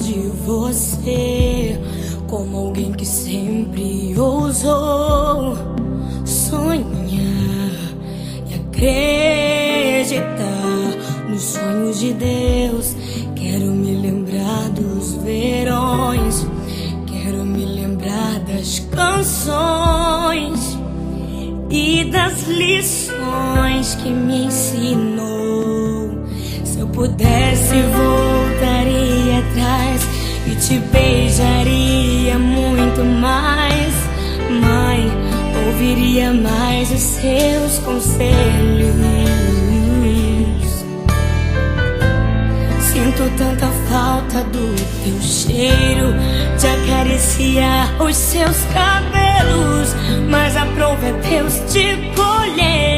de você como alguém que sempre ousou sonhar e acreditar nos sonhos de Deus. Quero me lembrar dos verões, quero me lembrar das canções e das lições que me ensinou. Se eu pudesse, voltaria atrás e te beijaria muito mais. Mãe, ouviria mais os seus conselhos. Sinto tanta falta do teu cheiro, de acariciar os seus cabelos, mas a prova é Deus te colher.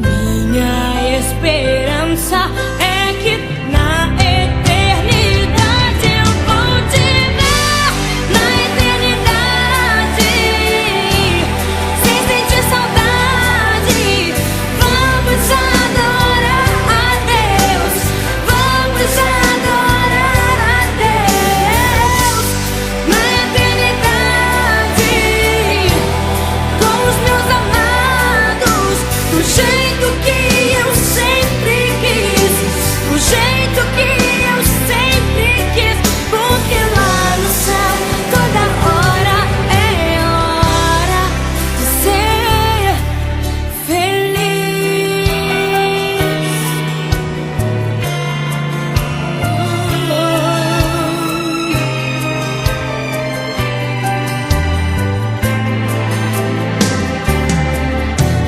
Minha esperança é que na eternidade eu vou te ver, na eternidade, sem sentir saudade. Vamos adorar a Deus, vamos adorar a Deus, na eternidade, com os meus amados, do jeito que eu sempre quis, do jeito que eu sempre quis, porque lá no céu toda hora é hora de ser feliz.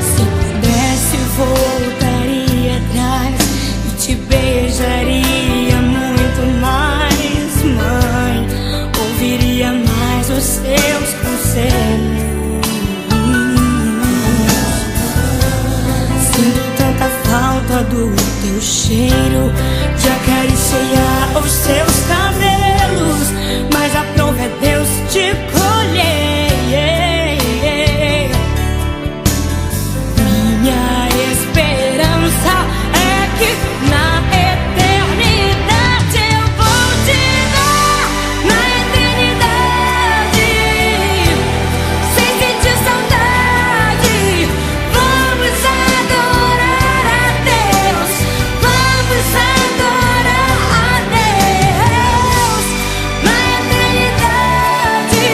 Se pudesse, voltaria atrás e te beijaria muito mais. Mãe, ouviria mais os seus conselhos. Sinto tanta falta do teu cheiro, de acariciar os seus cabelos, mas a prova é Deus te colher. Minha esperança é que na eternidade eu vou te ver, na eternidade, sem sentir saudade. Vamos adorar a Deus, vamos adorar a Deus, na eternidade,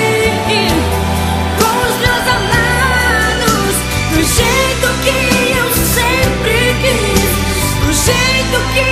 com os meus amados, do jeito que eu sempre quis, do jeito que